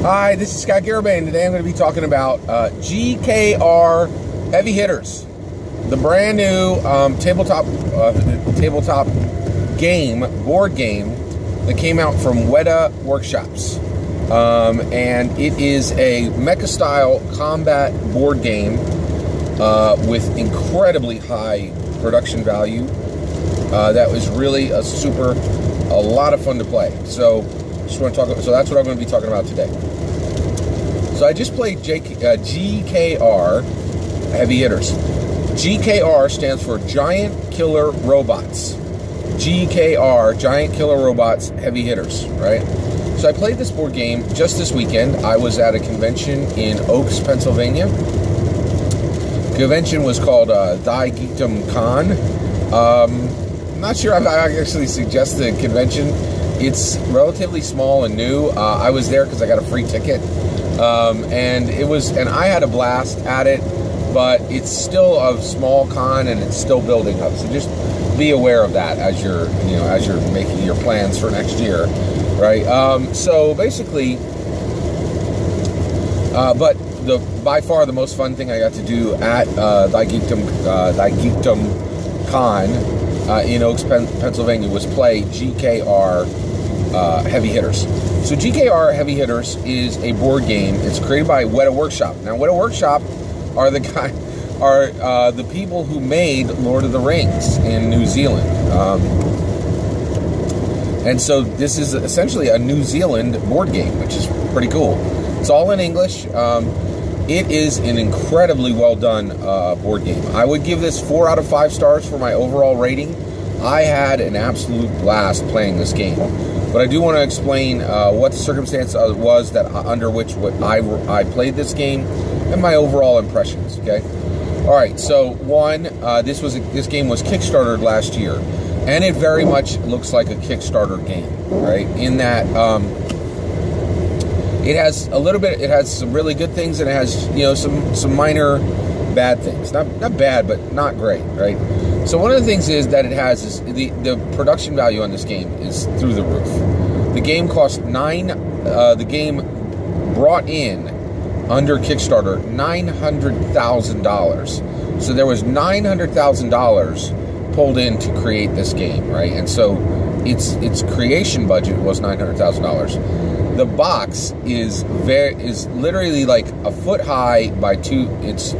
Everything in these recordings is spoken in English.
Hi, this is Garibay, and today I'm going to be talking about GKR Heavy Hitters, the brand new tabletop board game that came out from Mecha Workshops, and it is a Mecha style combat board game with incredibly high production value. That was really a lot of fun to play. So that's what I'm going to be talking about today. So I just played GKR Heavy Hitters. GKR stands for Giant Killer Robots. GKR, Giant Killer Robots Heavy Hitters, right? So I played this board game just this weekend. I was at a convention in Oaks, Pennsylvania. The convention was called Thy Geekdom Con. I'm not sure if I actually suggest the convention. It's relatively small and new. I was there because I got a free ticket. And I had a blast at it, but it's still a small con and it's still building up. So just be aware of that as you're making your plans for next year, right? So basically, but by far the most fun thing I got to do at Thy Geekdom Con in Oaks, Pennsylvania was play GKR Heavy Hitters. So GKR Heavy Hitters is a board game. It's created by Mecha Workshop. Now, Mecha Workshop are the people who made Lord of the Rings in New Zealand. And so this is essentially a New Zealand board game, which is pretty cool. It's all in English. It is an incredibly well done board game. I would give this 4 out of 5 stars for my overall rating. I had an absolute blast playing this game. But I do want to explain what the circumstance was under which I played this game and my overall impressions. Okay, all right. So this game was Kickstartered last year, and it very much looks like a Kickstarter game, right? In that it has some really good things, and it has some minor bad things. Not bad, but not great, right? So one of the things is that it has the production value on this game is through the roof. The game cost the game brought in under Kickstarter $900,000. So there was $900,000 pulled in to create this game, right? And so its creation budget was $900,000. The box is literally like a foot high by 2. It's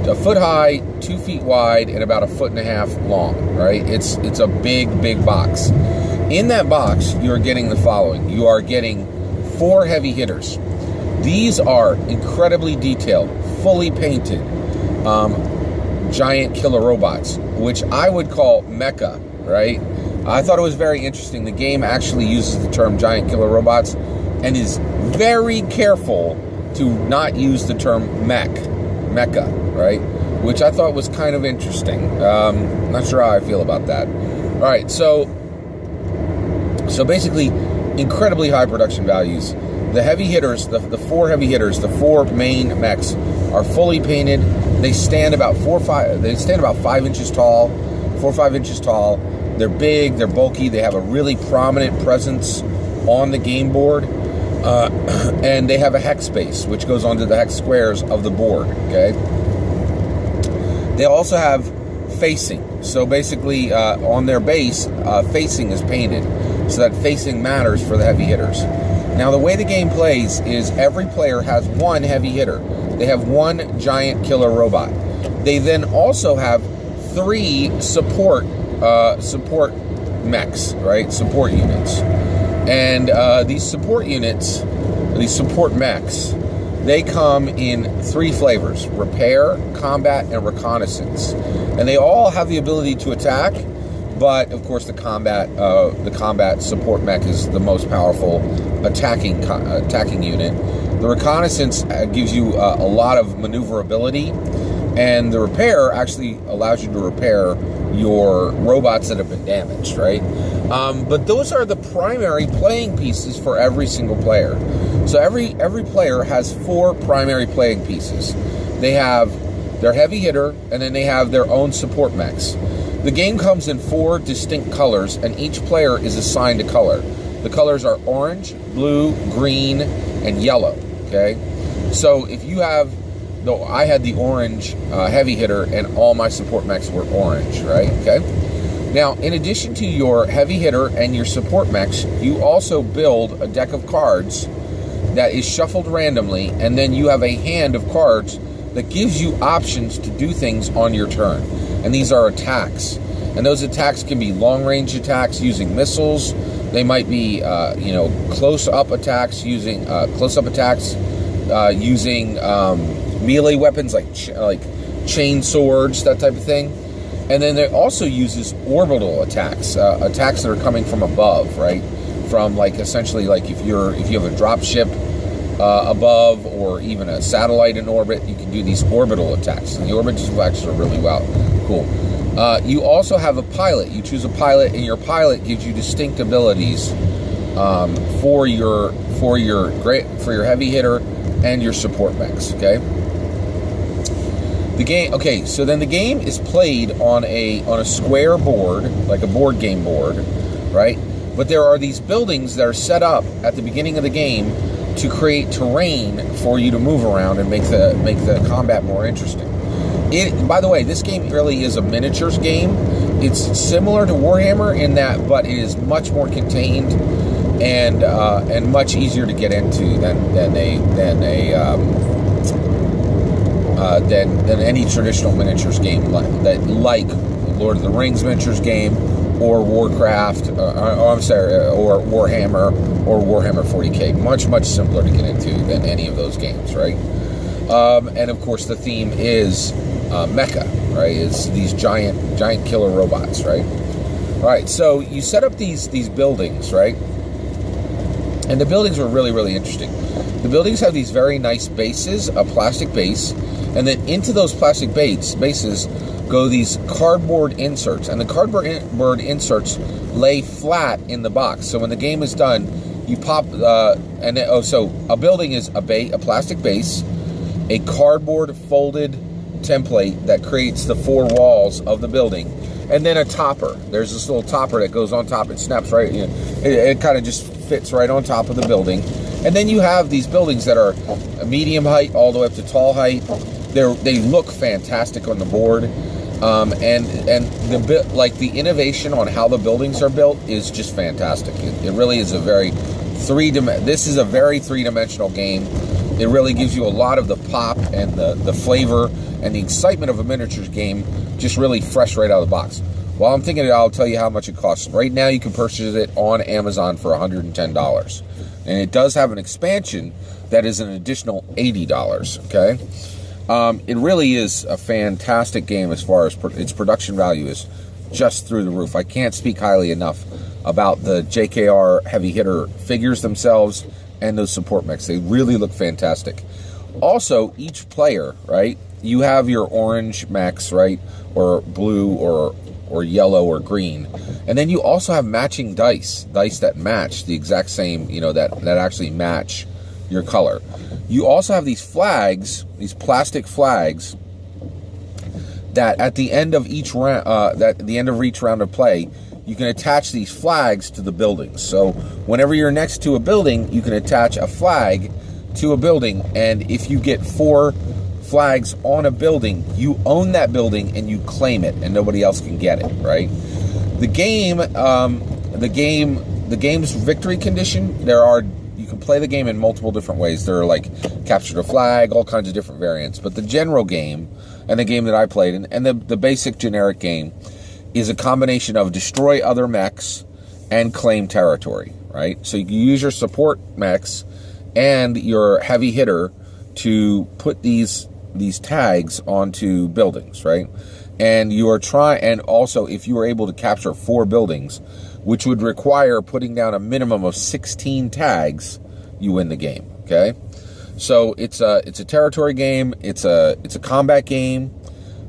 a foot high, 2 feet wide, and about 1.5 feet long, right? It's a big box. In that box, you're getting the following. You are getting 4 heavy hitters. These are incredibly detailed, fully painted giant killer robots, which I would call Mecha, right? I thought it was very interesting. The game actually uses the term giant killer robots and is very careful to not use the term Mecha, right? Which I thought was kind of interesting. Not sure how I feel about that. All right, so basically, incredibly high production values. The heavy hitters, the 4 heavy hitters, the 4 main mechs, are fully painted. They stand about 5 inches tall, 4 or 5 inches tall. They're big, they're bulky. They have a really prominent presence on the game board, and they have a hex space, which goes onto the hex squares of the board. Okay. They also have facing. So basically, on their base, facing is painted, so that facing matters for the heavy hitters. Now, the way the game plays is every player has 1 heavy hitter. They have 1 giant killer robot. They then also have 3 support mechs, right? Support units. And these support mechs, they come in 3 flavors: repair, combat, and reconnaissance. And they all have the ability to attack, but of course the combat support mech is the most powerful attacking unit. The reconnaissance gives you a lot of maneuverability, and the repair actually allows you to repair your robots that have been damaged, right? But those are the primary playing pieces for every single player. So every player has 4 primary playing pieces. They have their heavy hitter, and then they have their own support mechs. The game comes in 4 distinct colors, and each player is assigned a color. The colors are orange, blue, green, and yellow. Okay, so if you have, though I had the orange heavy hitter, and all my support mechs were orange, right? Okay. Now, in addition to your heavy hitter and your support mechs, you also build a deck of cards that is shuffled randomly, and then you have a hand of cards that gives you options to do things on your turn. And these are attacks. And those attacks can be long-range attacks using missiles. They might be, close-up attacks using using melee weapons like chain swords, that type of thing. And then it also uses orbital attacks, attacks that are coming from above, right? From essentially if you have a drop ship above, or even a satellite in orbit, you can do these orbital attacks. And the orbital attacks are really cool. You also have a pilot. You choose a pilot, and your pilot gives you distinct abilities for your heavy hitter and your support mechs. Okay. The game. Okay, so then the game is played on a square board, like a board game board, right? But there are these buildings that are set up at the beginning of the game to create terrain for you to move around and make the combat more interesting. By the way, this game really is a miniatures game. It's similar to Warhammer in that, but it is much more contained and much easier to get into than any traditional miniatures game like Lord of the Rings miniatures game, or Warcraft, or Warhammer, or Warhammer 40K. Much simpler to get into than any of those games, right? And of course, the theme is Mecha, right? It's these giant killer robots, right? All right, so you set up these buildings, right? And the buildings were really interesting. The buildings have these very nice bases, a plastic base, and then into those plastic bases go these cardboard inserts, and the cardboard inserts lay flat in the box. So when the game is done, you pop, so a building is a plastic base, a cardboard folded template that creates the four walls of the building, and then a topper. There's this little topper that goes on top. It snaps right, it kind of just fits right on top of the building. And then you have these buildings that are medium height all the way up to tall height. They look fantastic on the board. And the innovation on how the buildings are built is just fantastic. It really is a very three-dimensional game. It really gives you a lot of the pop and the flavor and the excitement of a miniatures game, just really fresh right out of the box. While I'm thinking it, I'll tell you how much it costs. Right now, you can purchase it on Amazon for $110, and it does have an expansion that is an additional $80. Okay. It really is a fantastic game as far as its production value is just through the roof. I can't speak highly enough about the GKR heavy hitter figures themselves and those support mechs. They really look fantastic. Also, each player, right, you have your orange mechs, right, or blue or yellow or green. And then you also have matching dice that match the exact same, that actually match your color. You also have these flags, these plastic flags, that at the end of each round, of play, you can attach these flags to the buildings. So whenever you're next to a building, you can attach a flag to a building, and if you get 4 flags on a building, you own that building and you claim it, and nobody else can get it. Right? The game's victory condition. You can play the game in multiple different ways. There are like capture the flag, all kinds of different variants. But the general game, and the game that I played, and the basic generic game, is a combination of destroy other mechs and claim territory, right? So you use your support mechs and your heavy hitter to put these tags onto buildings, right? And and also if you are able to capture 4 buildings, which would require putting down a minimum of 16 tags, you win the game. Okay, so it's a territory game. It's a combat game.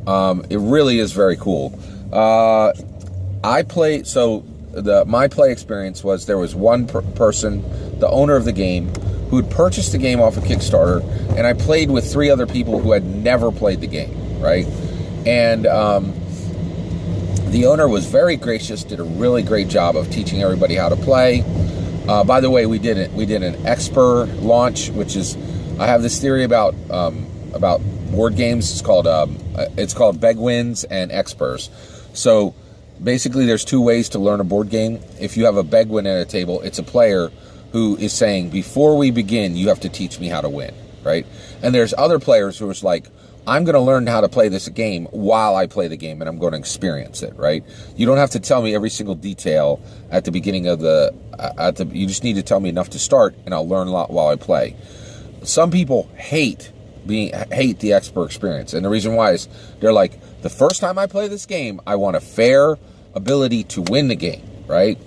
It really is very cool. My play experience was there was one person, the owner of the game, who had purchased the game off of Kickstarter, and I played with 3 other people who had never played the game, right? And the owner was very gracious, did a really great job of teaching everybody how to play. By the way, we did an Exper launch, which is, I have this theory about board games. It's called Begwins and Expers. So basically, there's two ways to learn a board game. If you have a Begwin at a table, it's a player who is saying, before we begin, you have to teach me how to win, right? And there's other players who is like, I'm going to learn how to play this game while I play the game, and I'm going to experience it, right? You don't have to tell me every single detail at the beginning of you just need to tell me enough to start, and I'll learn a lot while I play. Some people hate the expert experience, and the reason why is they're like, the first time I play this game, I want a fair ability to win the game, right?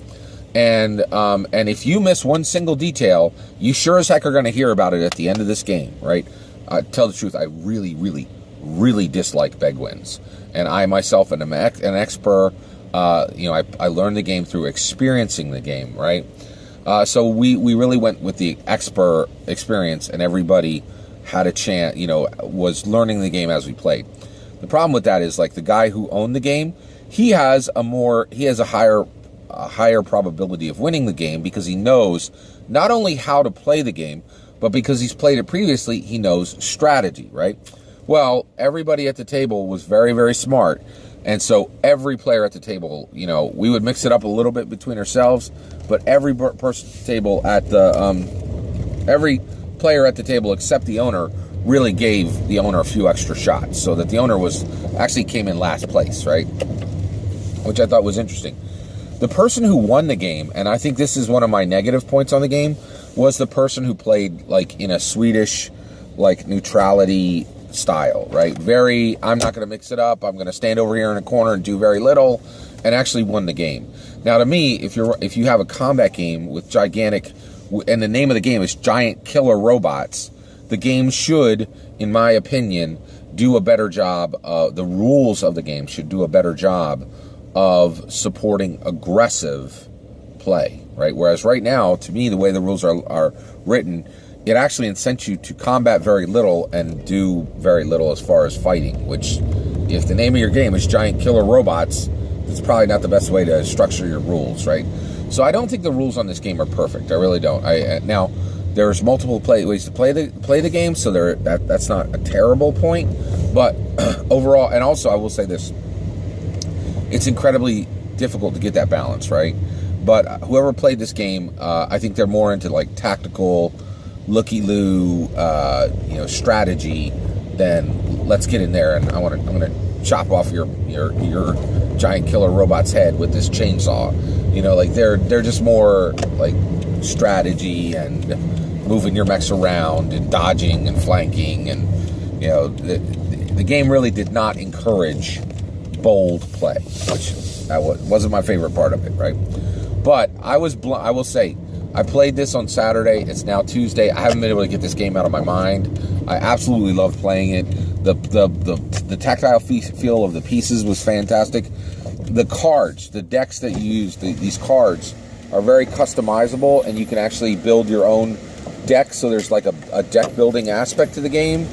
And if you miss one single detail, you sure as heck are going to hear about it at the end of this game, right? Tell the truth, I really, really, really dislike Begwins. And I myself am an expert. I learned the game through experiencing the game, right? So we really went with the expert experience, and everybody had a chance, was learning the game as we played. The problem with that is, like, the guy who owned the game, he has a higher probability of winning the game because he knows not only how to play the game, but because he's played it previously, he knows strategy, right? Well, everybody at the table was very, very smart. And so every player at the table, we would mix it up a little bit between ourselves, but every every player at the table except the owner really gave the owner a few extra shots, so that the owner actually came in last place, right? Which I thought was interesting. The person who won the game, and I think this is one of my negative points on the game, was the person who played like in a Swedish like neutrality style, right? I'm not going to mix it up. I'm going to stand over here in a corner and do very little, and actually won the game. Now, to me, if you have a combat game with gigantic, and the name of the game is Giant Killer Robots, the game should, in my opinion, do a better job. The rules of the game should do a better job of supporting aggressive play, right? Whereas right now, to me, the way the rules are written, it actually incents you to combat very little and do very little as far as fighting, which, if the name of your game is Giant Killer Robots, it's probably not the best way to structure your rules, right? So I don't think the rules on this game are perfect. I really don't. Now, there's multiple ways to play the game, so that's not a terrible point. But overall, and also I will say this, it's incredibly difficult to get that balance, right? But whoever played this game, I think they're more into like tactical, looky-loo, strategy than let's get in there and I'm gonna chop off your giant killer robot's head with this chainsaw. They're just more like strategy and moving your mechs around and dodging and flanking, and the game really did not encourage bold play, which wasn't my favorite part of it, right? But I will say, I played this on Saturday. It's now Tuesday. I haven't been able to get this game out of my mind. I absolutely loved playing it. The tactile feel of the pieces was fantastic. The cards, the decks that you use, these cards are very customizable, and you can actually build your own deck. So there's like a deck building aspect to the game.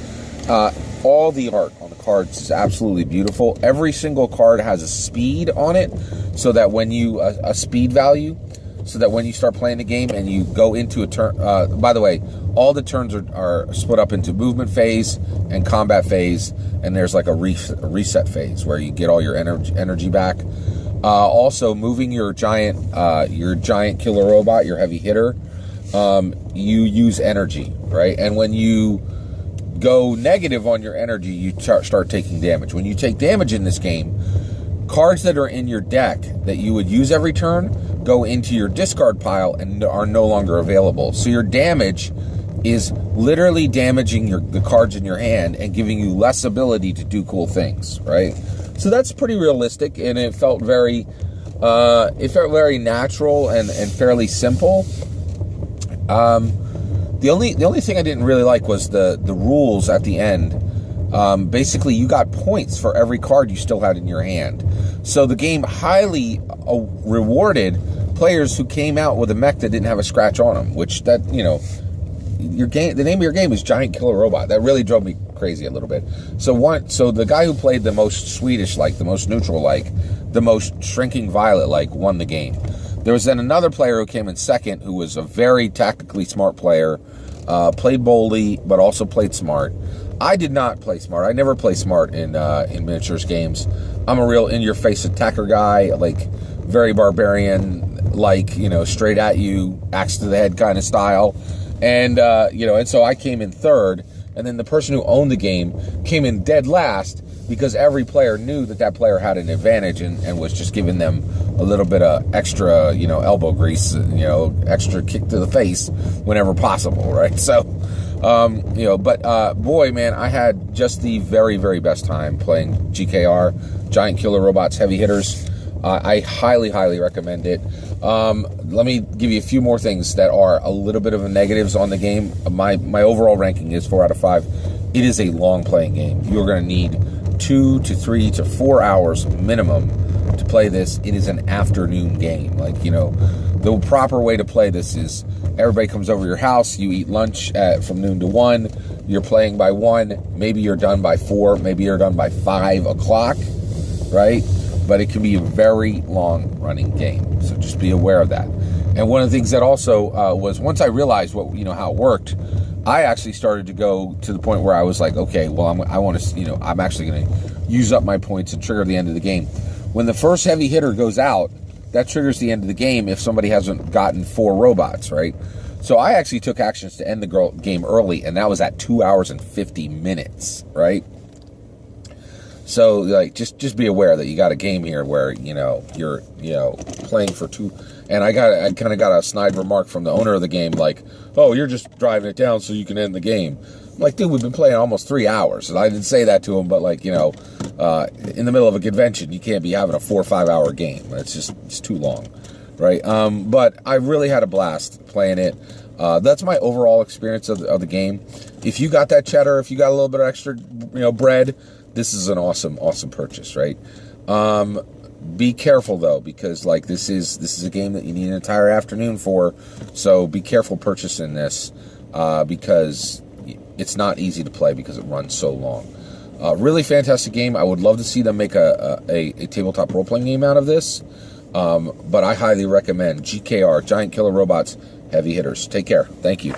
All the art on the cards is absolutely beautiful. Every single card has a speed on it, so that when a speed value, so that when you start playing the game and you go into a turn, by the way, all the turns are split up into movement phase and combat phase, and there's like a reset phase where you get all your energy back. Also, moving your giant killer robot, your heavy hitter, you use energy, right? And when you go negative on your energy, you start taking damage. When you take damage in this game, cards that are in your deck that you would use every turn go into your discard pile and are no longer available. So your damage is literally damaging the cards in your hand and giving you less ability to do cool things, right? So that's pretty realistic, and it felt very natural and fairly simple. The only thing I didn't really like was the rules at the end. Basically, you got points for every card you still had in your hand. So the game highly rewarded players who came out with a mech that didn't have a scratch on them, which the name of your game is Giant Killer Robot. That really drove me crazy a little bit. So the guy who played the most Swedish-like, the most neutral-like, the most Shrinking Violet-like won the game. There was then another player who came in second, who was a very tactically smart player, played boldly, but also played smart. I did not play smart. I never play smart in miniatures games. I'm a real in-your-face attacker guy, like very barbarian, like, you know, straight at you, axe to the head kind of style. And, you know, and so I came in third, and then the person who owned the game came in dead last because every player knew that that player had an advantage and was just giving them a little bit of extra, you know, elbow grease, you know, extra kick to the face whenever possible, right? So, you know, but boy, man, I had just the very, very best time playing GKR, Giant Killer Robots Heavy Hitters. I highly, highly recommend it. Let me give you a few more things that are a little bit of a negatives on the game. My overall ranking is 4 out of 5. It is a long playing game. You're going to need 2 to 3 to 4 hours minimum to play this. It is an afternoon game. Like, you know, the proper way to play this is everybody comes over your house, you eat lunch from noon to 1, you're playing by 1, maybe you're done by 4, maybe you're done by 5 o'clock, right? But it can be a very long running game, so just be aware of that. And one of the things that also was, once I realized what, you know, how it worked, I actually started to go to the point where I was like, okay, well, I want to, you know, I'm actually going to use up my points and trigger the end of the game. When the first heavy hitter goes out, that triggers the end of the game if somebody hasn't gotten 4 robots, right? So I actually took actions to end the game early, and that was at 2 hours and 50 minutes, right? So, like, just be aware that you got a game here where, you know, you're, you know, playing for 2. And I kind of got a snide remark from the owner of the game, like, oh, you're just driving it down so you can end the game. I'm like, dude, we've been playing almost 3 hours. And I didn't say that to him, but, like, you know, in the middle of a convention, you can't be having a 4 or 5 hour game. It's too long, right? But I really had a blast playing it. That's my overall experience of the game. If you got that cheddar, if you got a little bit of extra, you know, bread, this is an awesome, awesome purchase, right? Be careful though, because like this is a game that you need an entire afternoon for. So be careful purchasing this because it's not easy to play because it runs so long. Really fantastic game. I would love to see them make a tabletop role-playing game out of this. But I highly recommend GKR, Giant Killer Robots Heavy Hitters. Take care. Thank you.